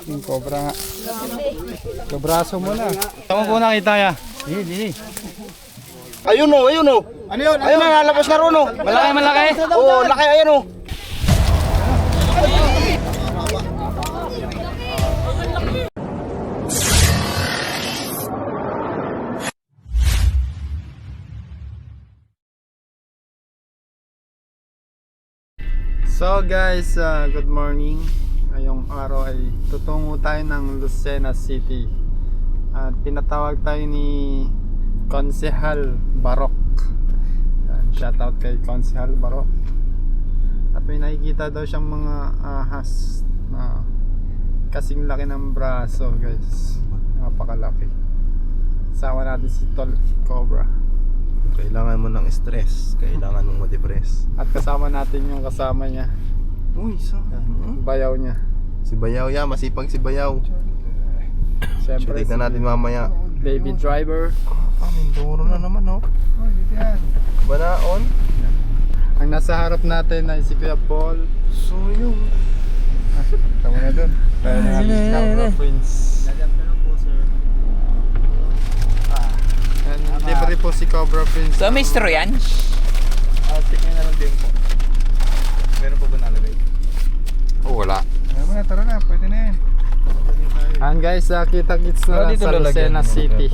Yung cobra nga. Kabraso mo na. Tama po nakita ya. Hindi. Ayun o, ayun o. Ano yun? Ayun na, nalabas na ron o. Malaki. Oo, laki, ayan o. So guys, good morning. Ngayong araw ay tutungo tayo ng Lucena City. At pinatawag tayo ni Konsehal Barok. Shoutout kay Konsehal Barok. At may nakikita daw siyang mga ahas na kasing laki ng braso guys. Napakalaki. Sama natin si Tol Cobra. Kailangan mo ng stress, kailangan mong ma-depress. At kasama natin yung kasama niya. Uy, isa. Bayaw niya. Si Bayaw ya, masipag si Bayaw. Siyempre Tignan natin mamaya. baby driver. Mindoro na naman oh. Banaon. Ang nasa harap natin ay si Kuya Paul. So yung Tama na dun. Tayo na Cobra Prince. And libre po si Cobra Prince. So, may straw yan? Tingnan na lang din po. Meron po ba nalagay? Wala. Ayaw na, tara na. Pwede na yan. And guys, kita-kits na lang sa Lucena City.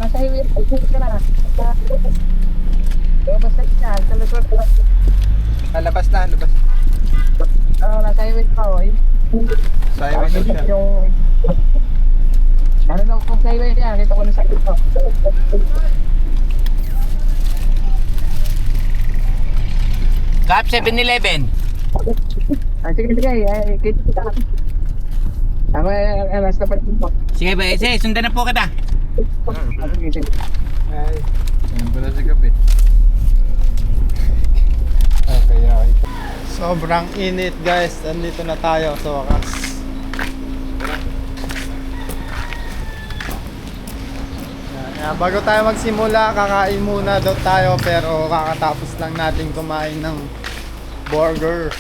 Nasa highway, ka na. Labas na siya, sa lusot. Labas na, labas. Oo, nasa highway pa, oy. Sa highway na siya. Ano nung kung sa highway niya, kita ko na sa ito. Kap 7-Eleven. Sige, kita. Ako ay nasa tapat mo. Sige ba, sundan na po kita. Sige. Ay, ayun pala si Kape. Okay. Sobrang init guys. Andito na tayo sa wakas. Bago tayo magsimula, kakain muna daw tayo. Pero kakatapos lang natin kumain ng burger.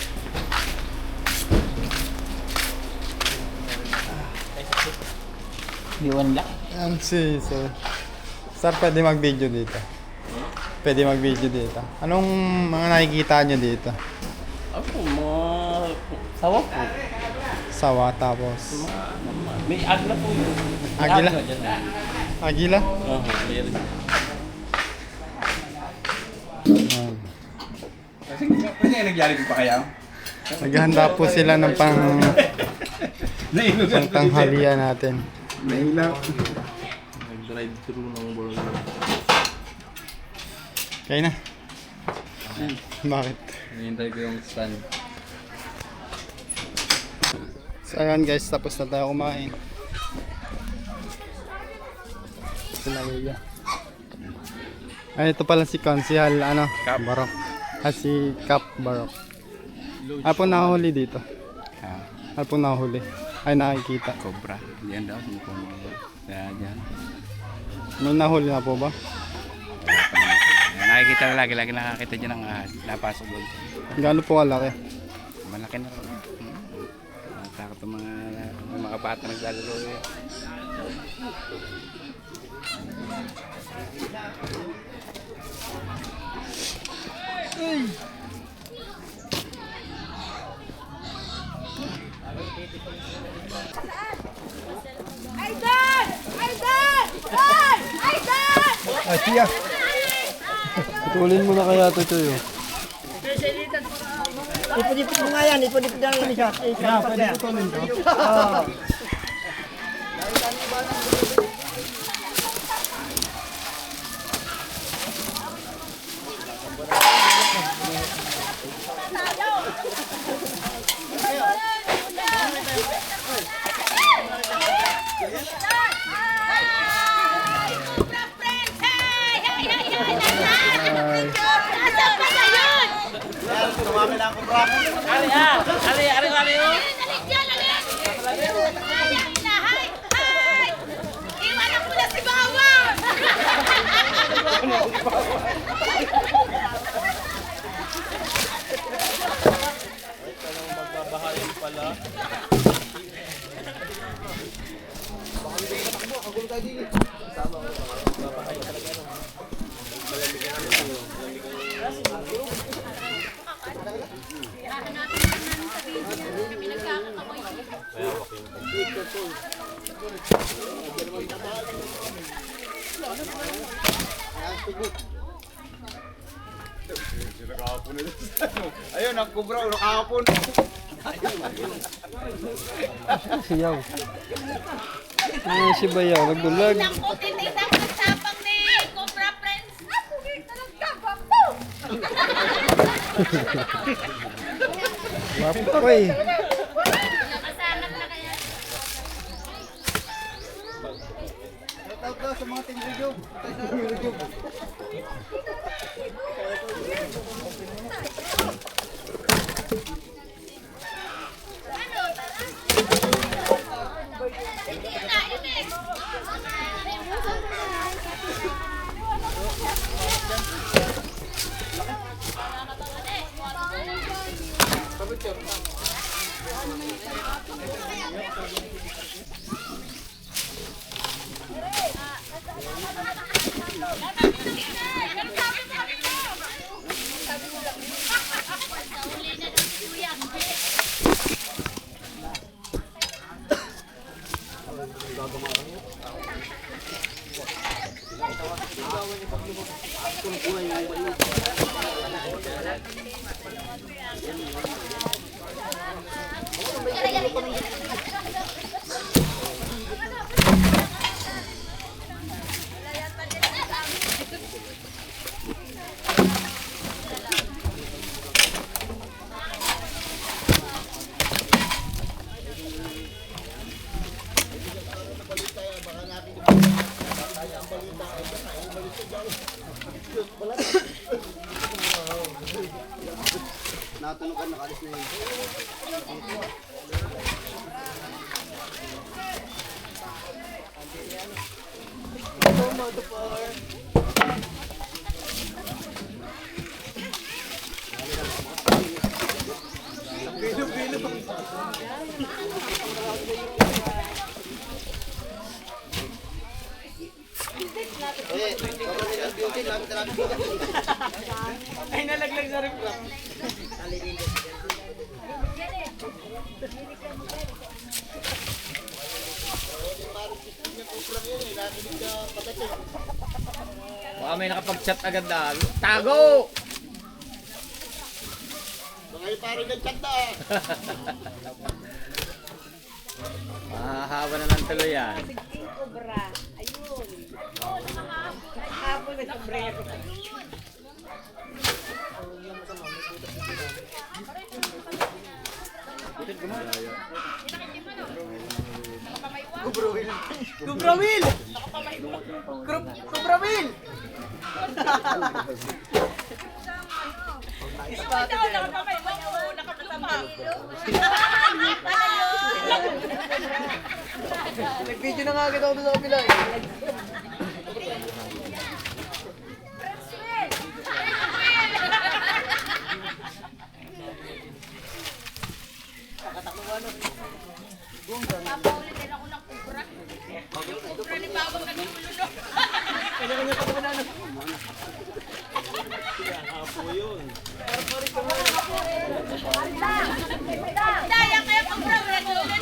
Diwan lang. Yan si Sir. Sir, pwede mag-video dito. Pwede mag-video dito. Anong mga nakikita nyo dito? Ako, mga sawa po. Sawa tapos May agla po yun. Agila? Agila? Oo, meron. Yan. Kasi nagyari ko pa kaya? Naghahanda po sila ng pangtanghalian natin. nailaw. Nag-drive thru ng burger. Kaya na. Bakit? Hinihintay ko yung stand. So ayan guys, tapos na tayo kumain. Sinaluya. Ay, ito pala si Konsehal, Barok. Si Cap Barok. Apo nahuli dito. Apo nahuli. Ay, nakikita. Cobra. Diyan daw. Kaya dyan. May nahuli na po ba? Nakikita na lagi nakakita dyan ang napasok doon. Gaano po kalaki? Malaki na rin. Takot ang mga bata naglalaro eh. Ay, siya. Putulin mo na kaya ito yun. Ipon-ipon mo nga yan, ipon-ipon lang yun siya. Pwede putulin to? Iwanan ko na si Bawang! Ayun, ang kubra, ulo kahapon. Siyaw. Si Bayaw, nagdulag. Lang ko tinitig ang tapang ni Cobra Friends. Talaga, gwapo! Wapo ko eh. Masanap na kaya. Sa mga tingvideo. Hindi na, hindi. Natunukan, nakalis na yun. Ay, nalaglag sa rin. Baka may nakapag-chat agad na. Tago! Mga parang nagkanda. Mahahawa na ng tuloy yan. Cobra. Ayun. Hapon na sombrero. Kubrawil! Kubrawil! Ikaw, nakapamay mo. Nakapatama. Nag-video na nga agad ako doon sa kabila eh. Papaulit din ako ng Cobra. Cobra ni Bawang nagulolo. Kanya-kanya pa naman ano. Daya kaya Cobra. Nagulolo.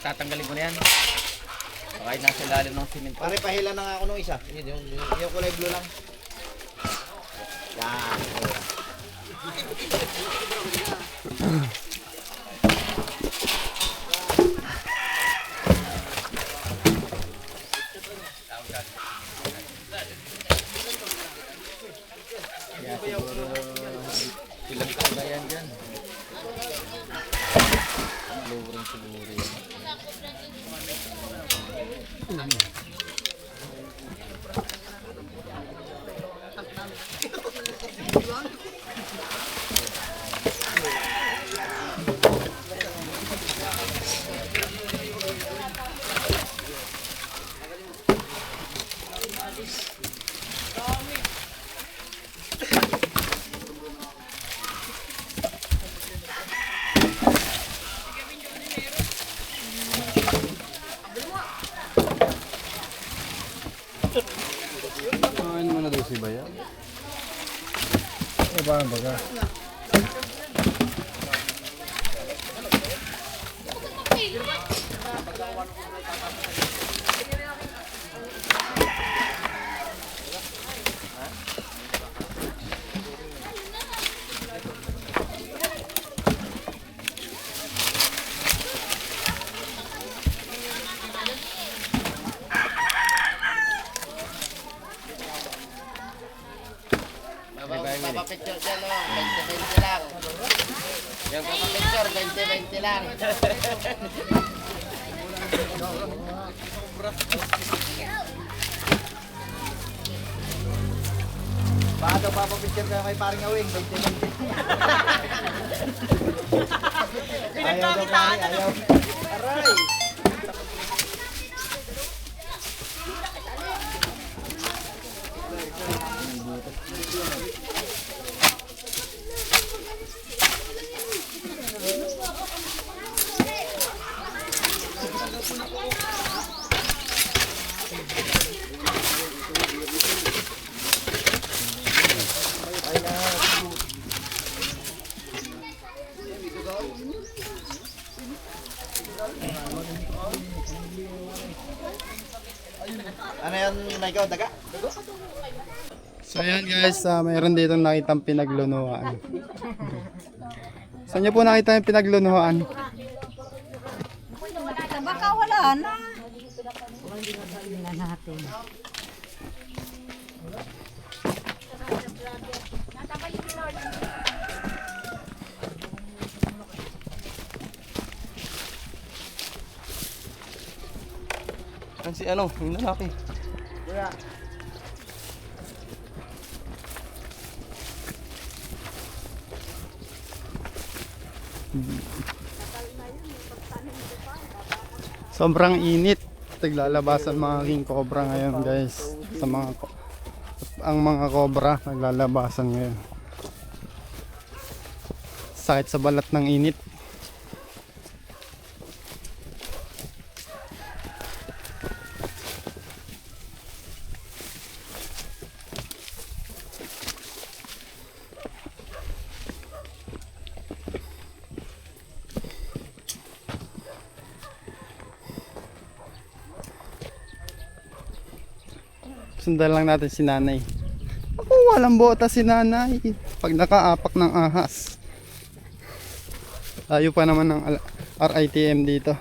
Tatanggalin ko na yan. Kahit nasa ilalim ng simento. Pare, pahila na nga ako nung isa. Yung kulay blue lang. Yan. Ilang taon na yan dyan. blue ring siguro yun. Kain mo na daw si Bayan. Eh, parang baga. Papapicture dyan, no? 20-20 lang. Yung papapicture, 20-20 lang. Baka daw papapicture kayo kay paring Awing, 20-20. Ayaw daw pare, ayaw. Aray! Ano yan, Michael? Daga? So ayan guys, mayroon dito nakitang pinaglunuhan. Saan niyo po nakita yung pinaglunuhan? Baka wala na. Wala natin. Ang si ano, yung lalaki. Sobrang init. Naglalabasan mga king cobra ngayon guys. Sa mga ang mga cobra naglalabasan ngayon. Sakit sa balat ng init. Sundan lang natin si nanay. Ako, walang bota si nanay. Pag nakaapak ng ahas. Tayo pa naman ng RITM dito.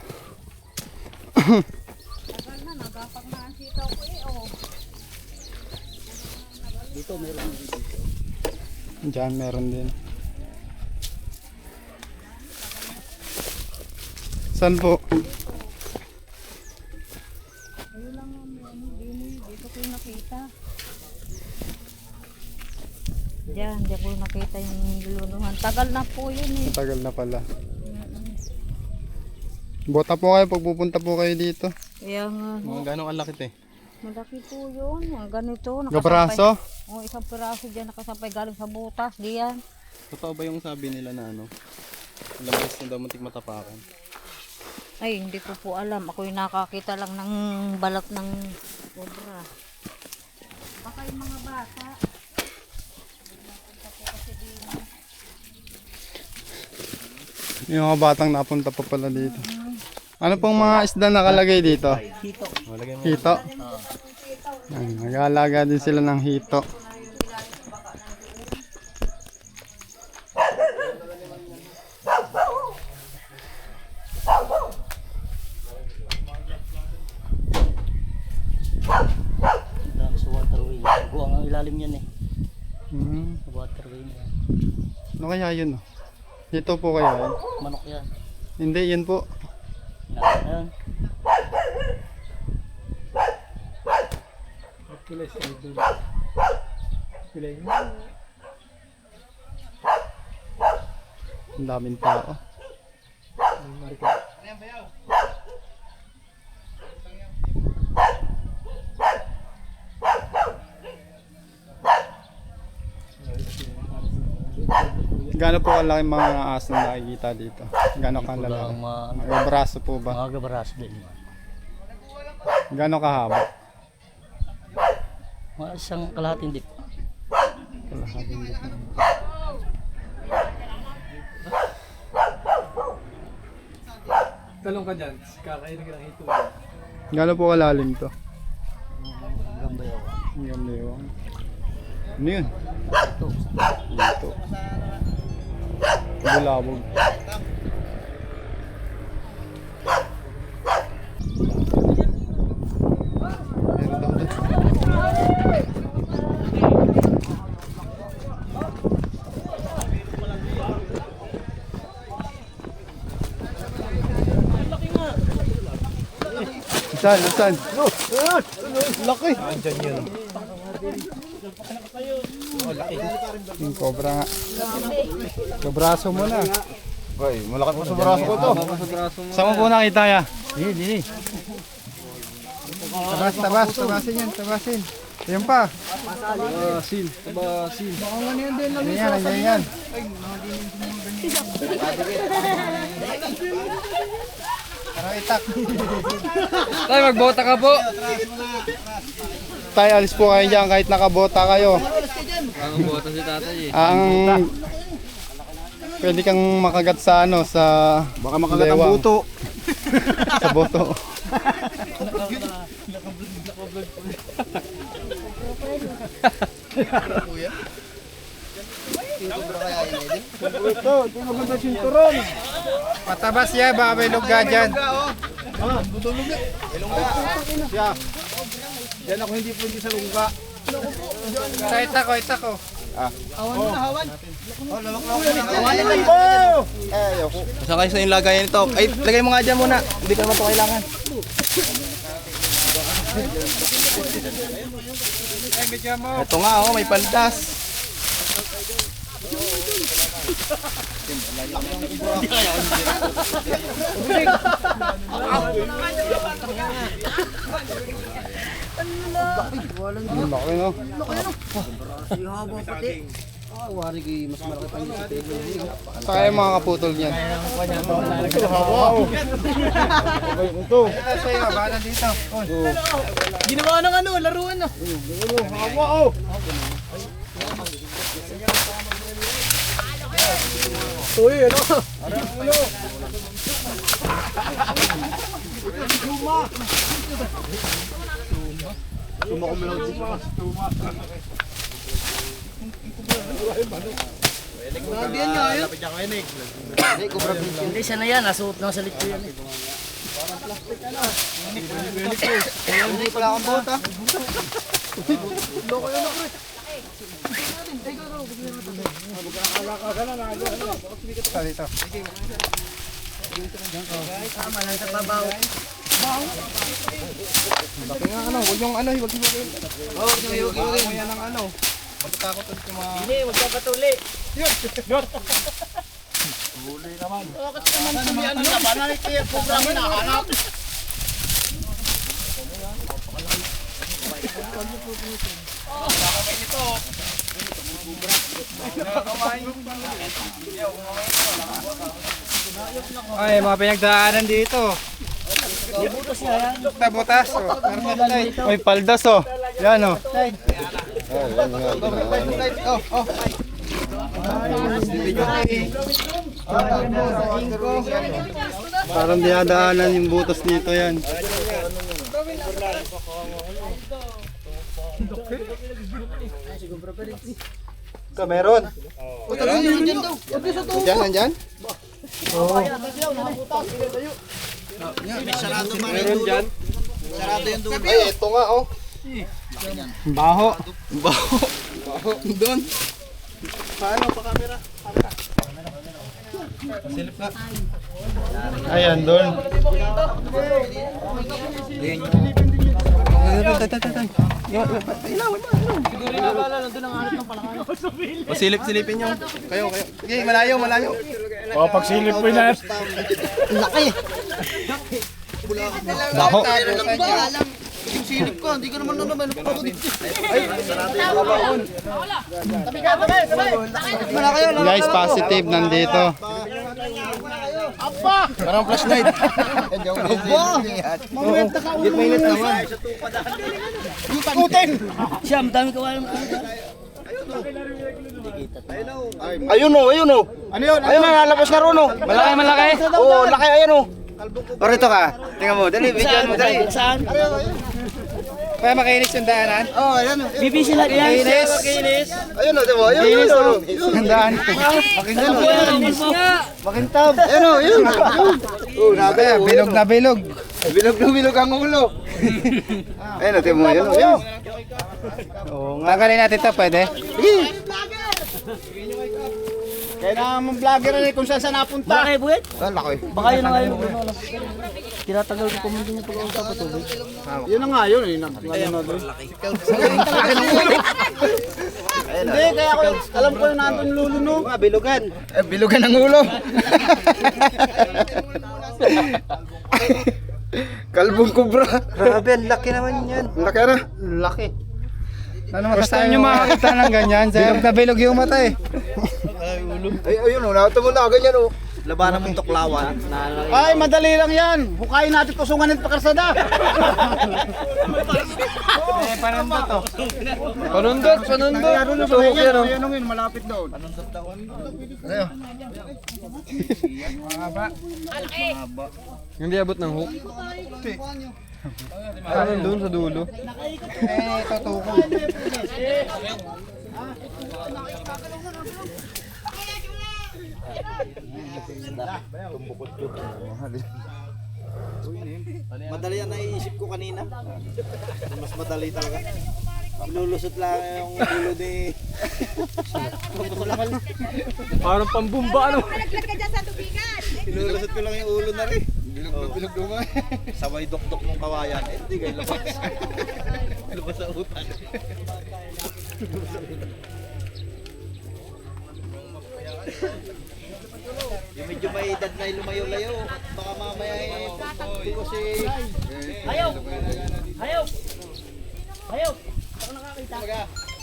Diyan meron din. Saan po? Diyan ko nakita yung lulunuhan. Tagal na po yun eh. Matagal na pala. Bota po kayo pag pupunta po kayo dito. Kaya nga, Mga ganong kalaki te. malaki po yun. Yung ganito. Gabraso? O, isang piraso dyan nakasampay galing sa butas. Diyan. Totoo ba yung sabi nila na ano? Labas na daw muntik matapakan. Ay, hindi ko po alam. Ako yung nakakita lang ng balat ng cobra. Baka yung mga bata. Yung mga batang napunta pa pala dito. Ano pong mga isda nakalagay dito? Malagay mo. Hito. Nag-aalaga din sila ng hito. Sa waterway. Buwang ang ilalim yan eh. Sa waterway na yan. Ano kaya yun? Hito po kaya yun? Manok yan. Hindi, yun po. Ayan. Ang daming tao. Gaano po kalaki mga aso na nakikita dito? Gaano kalalaki? May braso po ba? Mga gabaras din. Gaano kahaba? Mga isang kalahating dip. Talong ka dyan. Kakainin ka ng hito. Gaano po kalalim to? Gambayaw. Hanggang liwang. Ano yun? Ito. Dito. Bulabog. Meron daw doon. Saan? Saan? Laki! Yung cobra nga. Kabraso mo na. Hoy, malaki po sa braso ko to. Saan mo po nakita ya? Dini. Tabasin yan, tabasin. Yan pa. Tabasin. Yan. Parang itak. Tay, magbota ka po. Tayo, alis po kayo dyan kahit nakabota kayo. Ang bota si tatay eh. Ang pwede kang makagat sa ano, sa baka makagat ang buto. Sa boto. Patabas ya, baka may lugga dyan. Diyan ako hindi pwede sa lungga. Ita ko. Saan kayo sa yung lagayan nito? Ay, lagay mo nga dyan muna. Hindi ka naman ito kailangan. Ito nga oh, may paldas. Laki no? Wari kayo mas malaki pa yung sa table. Saka yung mga kaputol niyan. Ito sa'yo, bala dito. Ginawa ng ano, laruan na. Uy, ano? Hindi siya na yan. Nasuot na sa litro yan. Hindi pala akong bota. Dito. Laki nga ano, huwag yung ano, huwag yung huwag yan ang ano. Matatakot ulit yung mga... Hindi, magpapatuli. Ay, mga pinagdaanan dito. Butas oh. May paldas oh. Yan oh. Parang dinadaanan yung butas dito yan. Ito meron. Nandyan? Meron dyan. Sarado yung dulo. Ay, ito nga oh. Baho. Baho. Doon. Paano pa camera? Silip na. Ayan, doon. Silip-silipin nyo. Kayo. Okay, malayo. O, pagsilip mo na. Laki. Bako. Yung silip ko, hindi ka naman naman. Guys, positive nandito. Parang flashlight. Mainit naman. Siyam, dami kawalan. Ayun o. Ano yun? Ayun na, lalabas na ron o. Malaki. Oo, laki, ayun o. O, rito ka. Tingnan mo, dali, bigyan mo, dali. Saan? Kaya makinis yung daanan. Oo, ayan o. BBC lang yan. Ayun o, diba? Ayun o. Tandaan. Makintab. Ayun o, yun. Oo, nabi. Bilog na bilog. Bilog ang ulo. Ayun o, timo, yun o. Yun. Tanggalin natin ito, pwede? Kaya naman vlogger rin kung saan napunta. Malaki buwet. Laki. Baka yun na nga yun. Tinatagal ko kung hindi niya pag-uusap pa tubig. Yun na nga yun. Hindi, kaya ako alam ko yung nandun luluno. Bilugan. Bilugan ang ulo. Kalbong kubra. Grabe, ang laki naman yan. Laki na. Laki. First time nyo makakita ng ganyan. Bilog na bilog yung mata eh. Ay, ayun o. Nakatamo na ganyan o. Labanan mong tuklawan. Ay, madali lang yan. Hukayin natin kusungan ng pakarsada. Panundot to. Panundot. Suhok yan o. Yan o, malapit doon. Panundot daw. Hindi abot ng hook. Ano doon sa dulo? Tutuko. Madali yan naiisip ko kanina. Mas madali talaga. Ilulusot lang yung ulo ni... Parang pambumba ano? Ilulusot ko lang yung ulo na rin. Bilog naman. Sabay dok-dok mong kawayan. Eh, hindi kayo labas. Labas sa utan. Yung medyo may edad na lumayo-layo. Baka mamaya eh. Kasi... Ayaw! Ako nakakita.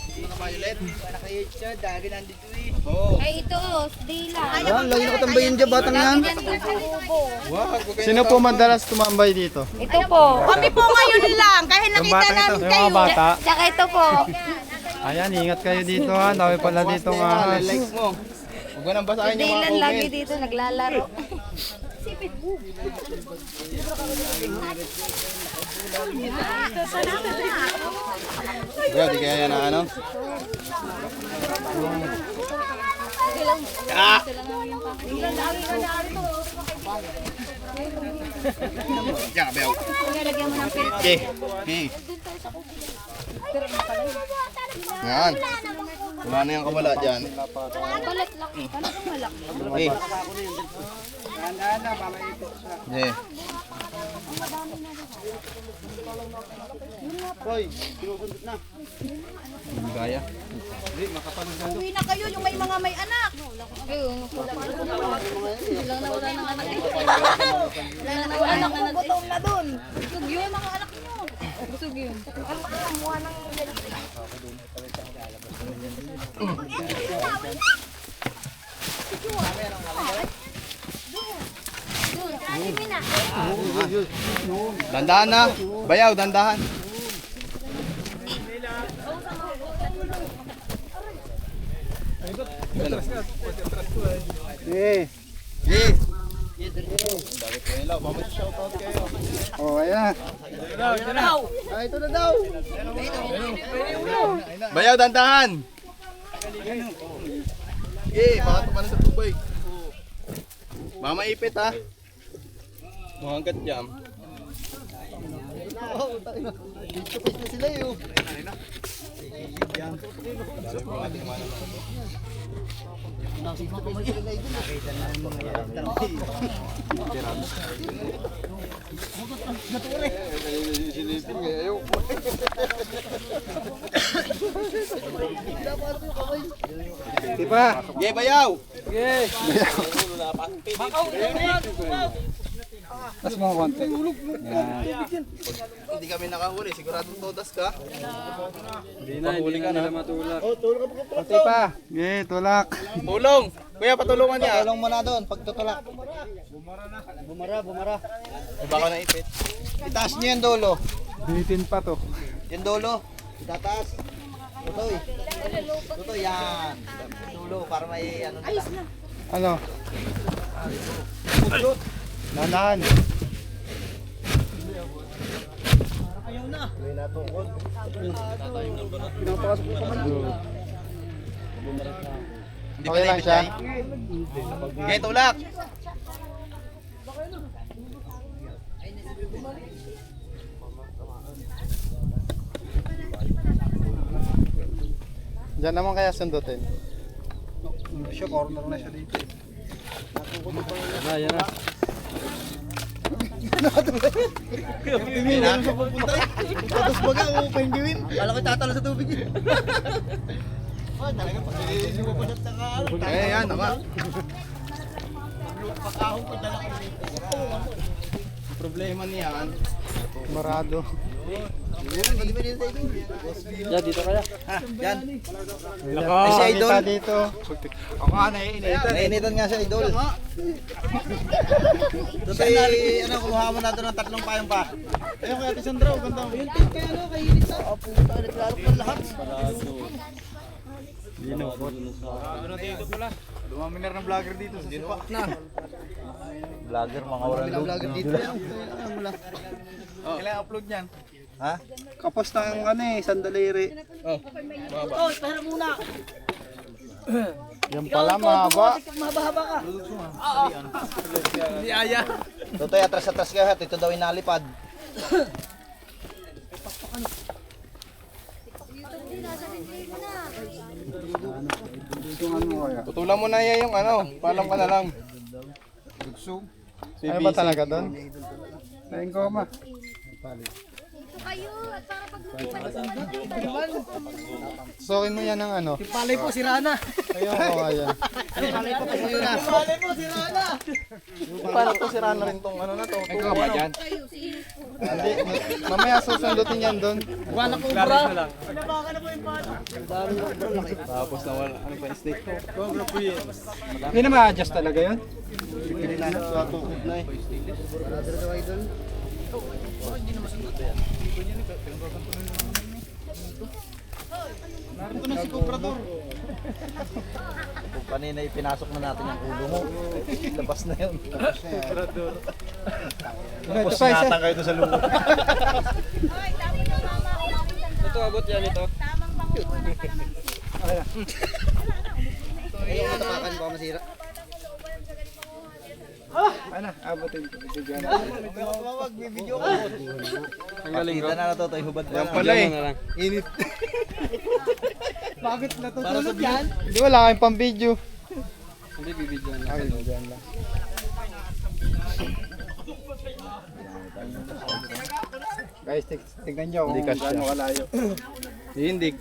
Hindi ka violet. Nakahit siya. Dagi nandito eh. Oo. Ay, ito, dila. Yan, lagi nakatambayin dyan batang yan. Sino po madalas tumambay dito? Ito po. Kami po ngayon lang, kahit nakita namin Yung kayo. mga bata. Tsaka ito po. Ayan, ingat kayo dito ha. Dami pala dito ng ahas. Likes mo. Huwag mo nang basahin yung mga Dilan lagi comment. dito naglalaro. Bro, di kaya yan na ano? Diyan ka, Beo. Lagyan mo ng filter. Okay. Okay. Yan. Wala na yung kabala dyan. Balat laki. Paano kung malaki? Okay. Okay. Hoy, sinusundot na. Gaya. Uwi na kayo, yung may mga may anak. Ayun. Wala na ng anak. Wala na gutom na dun. Busog yun mga anak nyo. Busog yun. Dandahan na. Bayaw, dandahan. Eh. Eh. Oh, ayan. Ay, ito na daw. Bayaw, dandahan. Eh, baka tumalan sa tubig. Baka maipit ha. Mga hanggat jam. Dito na sila yun. Diba? Ye, bayaw! Mas mga konti. Hindi kami nakahuli, sigurado todas ka. Hindi na nila matulak. Konti pa. Okay, tulak. Tulong! Kuya, patulungan niya. Tulong mo na doon, pagtutulak. Bumara. Ay, baka naipit. Itaas niyo yung dulo. Binitin pa to. Yung dulo. Itataas. Tutoy. Tutoy, yan. Dulo, para may ano nila. Ano? Nanaan. May natukod. Okay lang siya. Okay, tulak. Diyan naman kaya sundutin. Siya, corner na siya dito. Yan na. Hindi na siya pupunta eh. Tapos baga, upang gawin. Kala ko tatalo sa tubig eh. Oh, talaga pag hindi mo pa siya takalo. Eh, yan, naman. Pagkahong ko dala ko dito. Problema niyan. Marado. Yan, dito kaya. Ha, yan. Ay, si Idol. kita dito. Ako nga, naiinitan. Naiinitan nga siya, Idol. Tutoy, ano, kumuha mo na doon ng 3 payong pa. Ayun kaya, Tisandro, ganda mo. Yung tent kaya, ano, kainit na. Oh, puta, naglalaro ka lahat. Ano dito pala? Lumaminar ng vlogger dito sa sipa na. Vlogger, mga walang load. Vlogger dito yan. Kailangan upload niyan. Ha? Kapos na ang ano eh, sandaliri. Oh, Para muna. Yan pala, mahaba. Mahaba-haba ka. Hindi aya. Tutoy, atras-atras ka, ito daw inalipad. Tutulan mo na yan yung ano, palam ka na lang. Ano ba talaga doon? Lain ko ma. Kayo at para pag Sokin mo yan ng ano. Palay po, sira na. Ayun ko, ayan. Palay po, sira na. Palay po, sira na. Paano to sira na rin tong ano na to? Ikaw ba dyan? kayo, si Inis po. Hindi, mamaya susundutin yan doon. Wala ko bra. Tapos na wala. Ano pa yung snake ko? Hindi na ma-adjust talaga yun? Tukod na eh. Narito na si Comprador. Kung kanina ipinasok na natin yung ulo mo, labas na yun. Comprador. Tapos natang kayo doon sa lumo. Hoy, tama na mama. Ito, abot yan ito. Tamang pangukulang pa lang. Ayaw mo tapakan, baka masira. Ano, abutin ko. Bigyan Wag, may video ko. Ang galing ko. Kita na to, tayo hubad na. pala eh. Na lang. Init. Bakit natutulog yan? Hindi, wala kayong pang video. Hindi, bibidyan lang. Ay, bigyan lang. Guys, tignan nyo kung gaano kalayo. Hindi.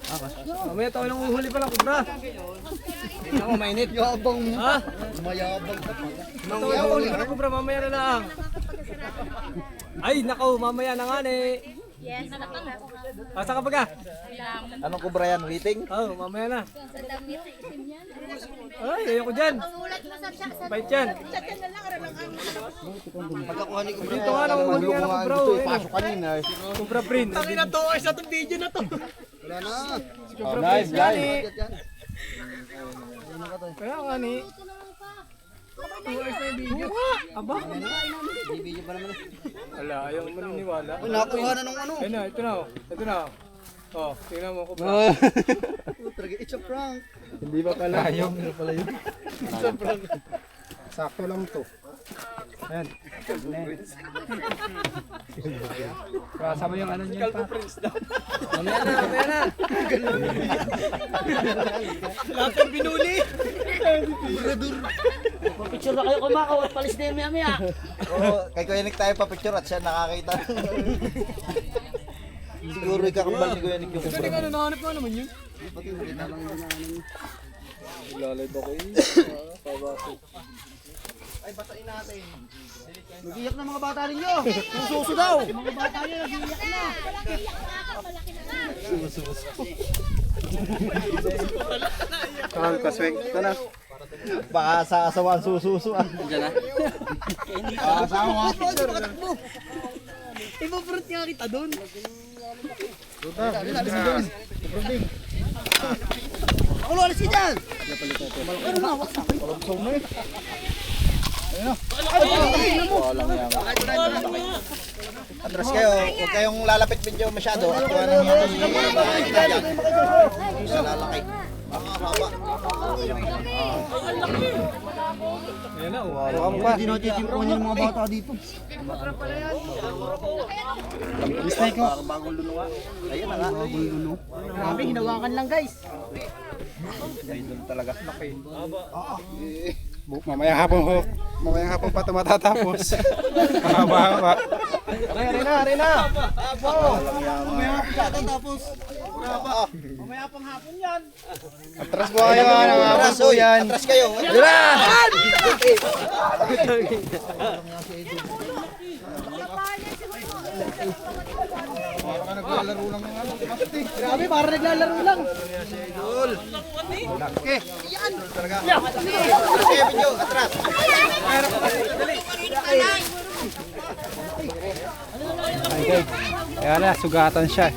Mamaya tayo nang uhuli pala, kubra. Hindi ako mainit. Yabang mo. Ha? Mayabang ka pa. Tayo nang uhuli pala, kubra. Mamaya na lang. Ay, nakaw. Mamaya na nga eh. Yes, nakaka. Asa ka ba ka? Anong kubra yan? Waiting? Oh, mamaya na. Sa damit, itim yan. Ay, ayoko dyan. Ulat mo sa chat. Bait yan. Chat yan na lang, ano lang ang Pagkakuha ni kubra. Dito nga nang uhuli nga ng kubra. Pasok kanina eh. Kubra print. Tangin na to. Ay, sa itong video na to. Wala na. Nice, guys. Kaya nga ni. 2 hours na yung video. Aba? Hindi video pa naman eh. Wala, ayaw mo maniniwala. Nakuha na nung ano. Ayun na, ito na. Ito na. Oh, tingnan mo kubra. It's a prank. Hindi ba pala yun? Sakto lang to. Ayan. Kasama yung ano niya pa. Mamaya na. Lahat ng binuli. Picture na kayo kumakaw at palis na yung maya. Oo, kay Kuya Nick tayo pa-picture at siya nakakita. Siguro ikakambal ni Kuya Nick yung Kasi nga nahanap nga naman yun. Nag-iyak na mga bata ninyo. Sususo daw. Malaki na nga. Kaswing. Ito na. Baka sa asawaan sususo. Diyan na. Asawa. Ipaprot nga kita doon. Ako lo, alis ka dyan. Atras kayo, huwag kayong lalapit video masyado at kung ano yung sa lalaki. Hindi na titipuan yung mga bata dito. Bagong lunuwa. Ayun na nga. Grabe, hinawakan lang guys. Idol talaga. Mamayang hapon pa ito matatapos. Mahaba-haba. Arena! Mamaya tapos. Mamaya pang hapon yan. Atras po kayo, nangapas po yan. Atras kayo. Grabe, parang naglalaro lang. Sige, video. Atras. Kaya na, sugatan siya.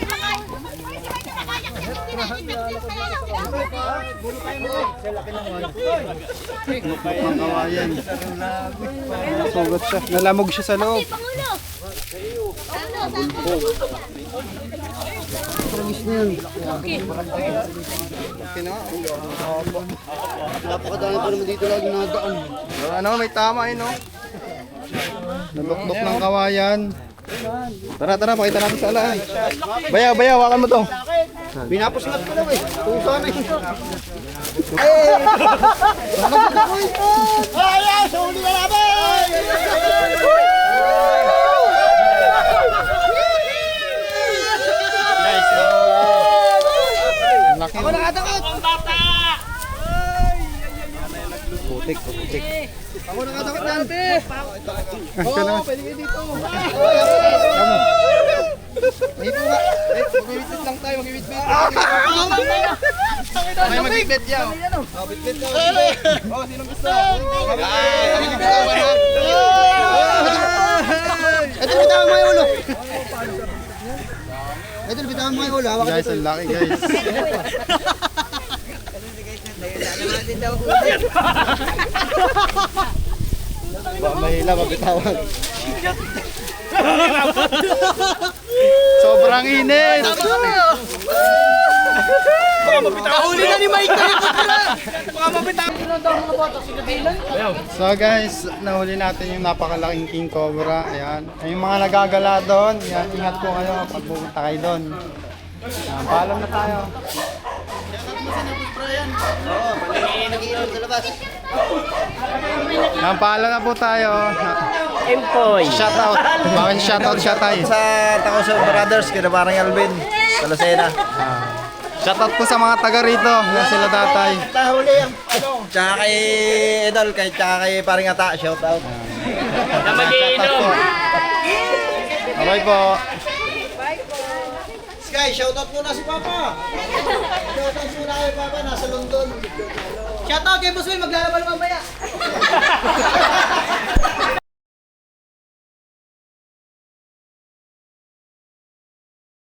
Ang kawayan. Sugat siya. Nalamog siya sa loob. Napakadami pa naman dito lagi nadaan. Ano, may tama eh, no? Nalukdok ng kawayan. Tara, pakita natin sa alaan. Bayaw, hawakan mo to. Pinapuslat ko lang eh. Tusa na yun. Ayan! Sa huli na namin! Laki. Ako nakatakot! Putik. Ako nakatakot yan! Oo, pwede kayo dito! Dito ba? Mag-witbit lang tayo, mag-witbit. May mag-witbit yan. Oh, bitbit daw. Oh, sinong gusto? Ito, bitawan mo yung ulo. Ito, bitawan mo yung ulo. Hawak Guys, ang laki guys. Mahila, mabitawan. Sobrang init. Kahuli na ni Mike tayo. So guys, nahuli natin yung napakalaking king cobra. Ayan. Yung mga nagagala doon, yan, ingat po kayo pag pupunta kayo doon. Ayan, paalam na tayo. Ayan, paalam na po tayo. Empoy. Shoutout. Bakit shoutout siya tayo? Sa Tacoso Brothers, kina parang Alvin. Sa Lucena. Shoutout po sa mga taga rito. Yan sila tatay. Tahuli ang tsaka kay Edol, tsaka kay paring Ata, shoutout. Na mag-iinom. Okay po. Sky, shoutout muna si Papa. Shoutout muna kay Papa, nasa London. Shoutout kay Boss Will, maglalaban mamaya.